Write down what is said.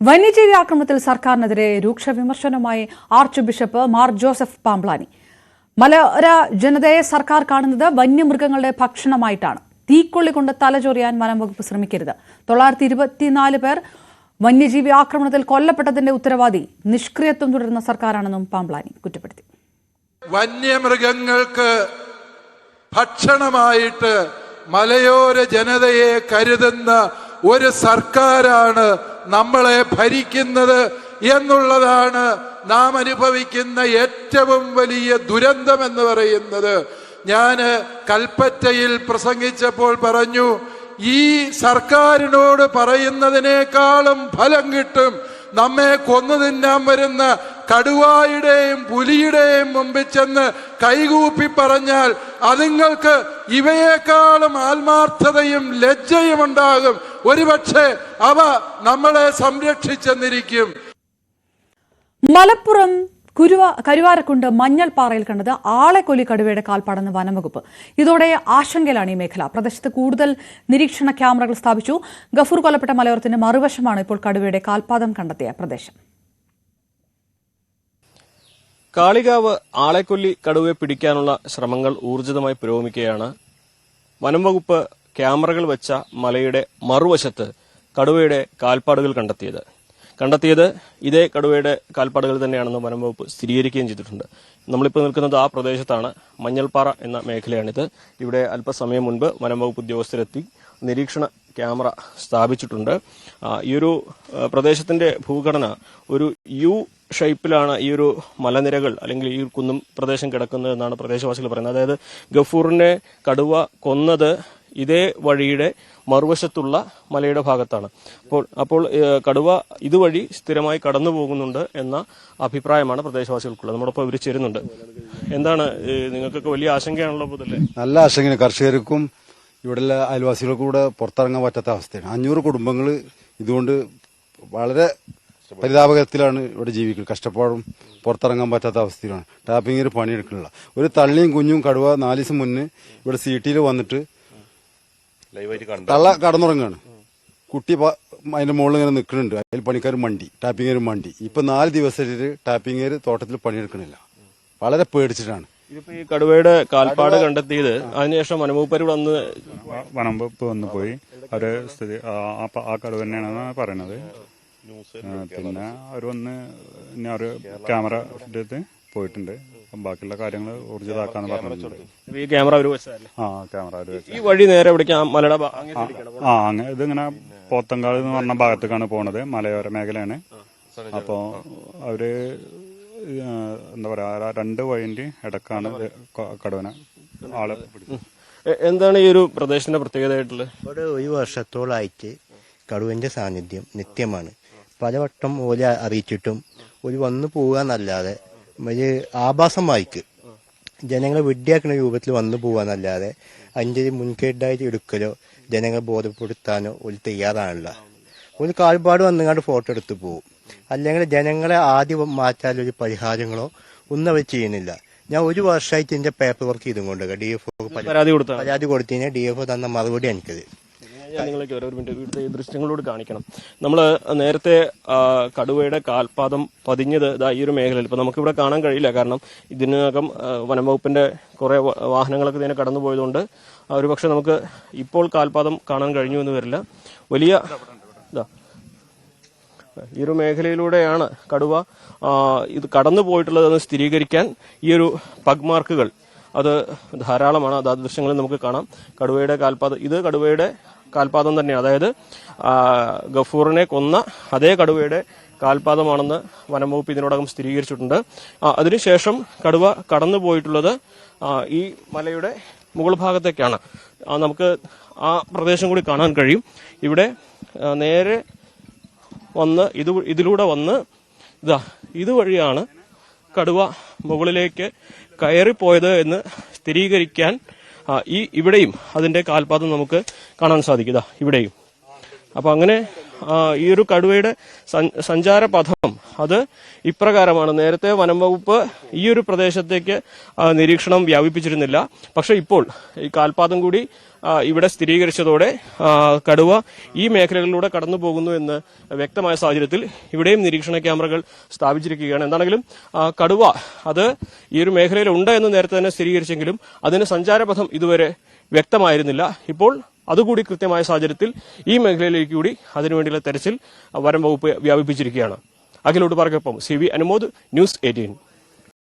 വന്യജീവി ആക്രമണത്തിൽ സർക്കാരിനെതിരെ രൂക്ഷ വിമർശനവുമായി arch bishop Mar Joseph Pamplany. മലയോര ജനതയെ സർക്കാർ കാണുന്നത് വന്യമൃഗങ്ങളുടെ ഭക്ഷണമായിട്ടാണ്. തീക്കൊള്ളി കൊണ്ട് തലചൊറിയാൻ വനം വകുപ്പ് ശ്രമിക്കരുത്. 924 പേർ വന്യജീവി ആക്രമണത്തിൽ കൊല്ലപ്പെട്ടതിന്റെ ഉത്തരവാദി നിഷ്ക്രിയത്വം തുടരുന്ന സർക്കാരാണെന്നും പാംപ്ലാനി കുറ്റപ്പെടുത്തി. വന്യമൃഗങ്ങൾക്ക് ഭക്ഷണമായിട്ട് മലയോര ജനതയെ കരുതുന്ന ഒരു സർക്കാരാണ് നമ്മളെ ഭരിക്കുന്നത് എന്നുള്ളതാണ് നാം അനുഭവിക്കുന്ന ഏറ്റവും വലിയ ദുരന്തം എന്ന് പറയുന്നത്. ഞാൻ കൽപ്പറ്റയിൽ പ്രസംഗിച്ചപ്പോൾ പറഞ്ഞു, ഈ സർക്കാരിനോട് പറയുന്നതിനേക്കാളും ഫലം കിട്ടും നമ്മെ കൊന്നു തിന്നാൻ വരുന്ന കടുവായുടെയും പുലിയുടെയും മുമ്പിൽ ചെന്ന് കൈകൂപ്പി പറഞ്ഞാൽ അതുങ്ങൾക്ക് ഇവയേക്കാളും ആത്മാർത്ഥതയും ലജ്ജയും ഉണ്ടാകും. ഒരുപക്ഷെ അവ നമ്മളെ സംരക്ഷിച്ചെന്നിരിക്കും. മലപ്പുറം കരുവാരക്കുണ്ട് മഞ്ഞൾപ്പാറയിൽ കണ്ടത് ആളെക്കൊല്ലി കടുവയുടെ കാൽപ്പാടെന്ന് വനംവകുപ്പ്. ഇതോടെ ആശങ്കയിലാണ് ഈ മേഖല. പ്രദേശത്ത് കൂടുതൽ നിരീക്ഷണ ക്യാമറകൾ സ്ഥാപിച്ചു. ഗഫൂർ കൊല്ലപ്പെട്ട മലയോരത്തിന്റെ മറുവശമാണ് ഇപ്പോൾ കടുവയുടെ കാൽപ്പാദം കണ്ടെത്തിയ പ്രദേശം. കാളികാവ് ആളെക്കൊല്ലി കടുവയെ പിടിക്കാനുള്ള ശ്രമങ്ങൾ ഊർജിതമായി പുരോഗമിക്കുകയാണ്. വനംവകുപ്പ് ക്യാമറകൾ വെച്ച മലയുടെ മറുവശത്ത് കടുവയുടെ കാൽപ്പാടുകൾ കണ്ടെത്തിയത് ഇതേ കടുവയുടെ കാൽപ്പാടുകൾ തന്നെയാണെന്ന് വനംവകുപ്പ് സ്ഥിരീകരിക്കുകയും ചെയ്തിട്ടുണ്ട്. നമ്മളിപ്പോൾ നിൽക്കുന്നത് ആ പ്രദേശത്താണ്. മഞ്ഞൾപ്പാറ എന്ന മേഖലയാണിത്. ഇവിടെ അല്പസമയം മുൻപ് വനംവകുപ്പ് ഉദ്യോഗസ്ഥരെത്തി നിരീക്ഷണ ക്യാമറ സ്ഥാപിച്ചിട്ടുണ്ട്. ഈ ഒരു പ്രദേശത്തിന്റെ ഭൂഘടന ഒരു യു ഷേപ്പിലാണ് ഈ ഒരു മലനിരകൾ അല്ലെങ്കിൽ ഈ കുന്നും പ്രദേശം കിടക്കുന്നത് എന്നാണ് പ്രദേശവാസികൾ പറയുന്നത്. അതായത് ഗഫൂറിനെ കടുവ കൊന്നത് ഇതേ വഴിയുടെ മറുവശത്തുള്ള മലയുടെ ഭാഗത്താണ്. അപ്പോൾ കടുവ ഇതുവഴി സ്ഥിരമായി കടന്നു പോകുന്നുണ്ട് എന്ന അഭിപ്രായമാണ് പ്രദേശവാസികൾക്കുള്ളത്. നമ്മളിപ്പോൾ ഇവർ ചേരുന്നുണ്ട്. എന്താണ് നിങ്ങൾക്കൊക്കെ വലിയ ആശങ്കയാണല്ലോ? പൊതുവെ നല്ല ആശങ്കയാണ്. കർഷകർക്കും ഇവിടെയുള്ള അയൽവാസികൾക്കും കൂടെ പുറത്തിറങ്ങാൻ പറ്റാത്ത അവസ്ഥയാണ്. 500 കുടുംബങ്ങൾ ഇതുകൊണ്ട് വളരെ പരിതാപകരത്തിലാണ് ഇവിടെ ജീവിക്കുന്നത്. കഷ്ടപ്പാടും പുറത്തിറങ്ങാൻ പറ്റാത്ത അവസ്ഥയിലാണ്. ടാപ്പിങ്ങിന് പണിയെടുക്കുന്നില്ല. ഒരു തള്ളിയും കുഞ്ഞും കടുവ 4 ദിവസം മുന്നേ ഇവിടെ സിറ്റിയിൽ വന്നിട്ട് തള്ള കടന്നുറങ്ങാണ്. കുട്ടി അതിന്റെ മുകളിൽ ഇങ്ങനെ നിൽക്കുന്നുണ്ട്. അതിൽ പണിക്കാർ മണ്ടി, ടാപ്പിങ്ങേര് മണ്ടി. ഇപ്പൊ 4 ദിവസമായിട്ട് ടാപ്പിങ്ങേര് തോട്ടത്തിൽ പണിയെടുക്കണില്ല. വളരെ പേടിച്ചിട്ടാണ്. ഇതിപ്പോ ഈ കടുവയുടെ കാൽപ്പാട് കണ്ടെത്തിയത് അതിനുശേഷം വനംവകുപ്പ് വന്ന് പോയി അവര് സ്ഥിതി ആ കടുവ തന്നെയാണെന്ന് പറയണത്. പിന്നെ അവർ വന്ന് ഇനി അവര് ക്യാമറ എടുത്ത് പോയിട്ടുണ്ട്. ബാക്കിയുള്ള കാര്യങ്ങൾ ഊർജിതാക്കാന്ന് പറഞ്ഞിട്ടുണ്ട്. ഈ ക്യാമറ ക്യാമറ ഈ വഴി നേരെ മലയുടെ അങ്ങനെ ഇതിങ്ങനെ പോത്തങ്കാട് എന്ന് പറഞ്ഞ ഭാഗത്തേക്കാണ് പോണത്. മലയോര മേഖലയാണ്. അപ്പോ അവര് എന്താ പറയാ 2 വഴിന്റെ ഇടക്കാണ് കടുവന ആളെ പിടിച്ചത്. എന്താണ് ഈ ഒരു പ്രദേശത്തിന്റെ പ്രത്യേകതയായിട്ടുള്ളത്? ഇവിടെ 1 വർഷത്തോളായിട്ട് കടുവന്റെ സാന്നിധ്യം നിത്യമാണ്. പലവട്ടം ഓല അറിയിച്ചിട്ടും ഒരു വന്നു പോകാന്നല്ലാതെ ഒരു ആഭാസമായിക്ക് ജനങ്ങളെ വെടിയാക്കുന്ന രൂപത്തിൽ വന്നു പോകാന്നല്ലാതെ അതിൻ്റെ മുൻകരുതായിട്ട് എടുക്കലോ ജനങ്ങളെ ബോധപ്പെടുത്താനോ ഒരു തയ്യാറാണല്ല. ഒരു കാൽപ്പാട് വന്നുകൊണ്ട് ഫോട്ടോ എടുത്ത് പോകും. അല്ലെങ്കിൽ ജനങ്ങളെ ആദ്യം മാറ്റാനൊരു പരിഹാരങ്ങളോ ഒന്നും അവർ ചെയ്യുന്നില്ല. ഞാൻ 1 വർഷമായിട്ട് ഇതിന്റെ പേപ്പർ വർക്ക് ചെയ്തുകൊണ്ട് DFO പരാതി കൊടുത്തതിന് DFO തന്ന മറുപടി എനിക്കത്. നിങ്ങൾക്ക് ഒരു മിനിറ്റ് ഇവിടുത്തെ ഈ ദൃശ്യങ്ങളോട് കാണിക്കണം. നമ്മൾ നേരത്തെ കടുവയുടെ കാൽപാദം പതിഞ്ഞത് ഈ ഒരു മേഖലയിൽ ഇപ്പൊ നമുക്കിവിടെ കാണാൻ കഴിയില്ല. കാരണം ഇതിനകം വനംവകുപ്പിന്റെ കുറെ വാഹനങ്ങളൊക്കെ ഇതിനെ കടന്നു പോയതുകൊണ്ട് ഒരുപക്ഷെ നമുക്ക് ഇപ്പോൾ കാൽപാദം കാണാൻ കഴിഞ്ഞു എന്ന് വരില്ല. വലിയ ഈ ഒരു മേഖലയിലൂടെയാണ് കടുവ ഇത് കടന്നു പോയിട്ടുള്ളതെന്ന് സ്ഥിരീകരിക്കാൻ ഈ ഒരു പഗ് മാർക്കുകൾ അത് ധാരാളമാണ്. അത് ദൃശ്യങ്ങളിൽ നമുക്ക് കാണാം. കടുവയുടെ കാൽപാദം, ഇത് കടുവയുടെ കാൽപാദം തന്നെയാണ്. അതായത് ഗഫൂറിനെ കൊന്ന അതേ കടുവയുടെ കാൽപാദമാണെന്ന് വനംവകുപ്പ് ഇതിനോടകം സ്ഥിരീകരിച്ചിട്ടുണ്ട്. അതിനുശേഷം കടുവ കടന്നു പോയിട്ടുള്ളത് ഈ മലയുടെ മുകൾ ഭാഗത്തേക്കാണ്. നമുക്ക് ആ പ്രദേശം കൂടി കാണാൻ കഴിയും. ഇവിടെ നേരെ വന്ന് ഇതിലൂടെ വന്ന് ഇതുവഴിയാണ് കടുവ മുകളിലേക്ക് കയറിപ്പോയത് എന്ന് സ്ഥിരീകരിക്കാൻ ഇവിടെയും അതിന്റെ കാൽപാദം നമുക്ക് കാണാൻ സാധിക്കും. ഇവിടെയും. അപ്പൊ അങ്ങനെ ഈ ഒരു കടുവയുടെ സഞ്ചാര പഥം അത് ഇപ്രകാരമാണ്. നേരത്തെ വനംവകുപ്പ് ഈ ഒരു പ്രദേശത്തേക്ക് നിരീക്ഷണം വ്യാപിപ്പിച്ചിരുന്നില്ല. പക്ഷെ ഇപ്പോൾ ഈ കാൽപാദം കൂടി ഇവിടെ സ്ഥിരീകരിച്ചതോടെ കടുവ ഈ മേഖലകളിലൂടെ കടന്നു പോകുന്നു എന്ന് വ്യക്തമായ സാഹചര്യത്തിൽ ഇവിടെയും നിരീക്ഷണ ക്യാമറകൾ സ്ഥാപിച്ചിരിക്കുകയാണ്. എന്താണെങ്കിലും കടുവ അത് ഈ ഒരു മേഖലയിൽ ഉണ്ട് എന്ന് നേരത്തെ തന്നെ സ്ഥിരീകരിച്ചെങ്കിലും അതിന് സഞ്ചാരപഥം ഇതുവരെ വ്യക്തമായിരുന്നില്ല. ഇപ്പോൾ അതുകൂടി കൃത്യമായ സാഹചര്യത്തിൽ ഈ മേഖലയിലേക്ക് കൂടി അതിനുവേണ്ടിയുള്ള തെരച്ചിൽ വനം വകുപ്പ് വ്യാപിപ്പിച്ചിരിക്കുകയാണ്. അഖിലോട്ട് പറക്കൊപ്പം CV അനുമോദ്, ന്യൂസ് 18.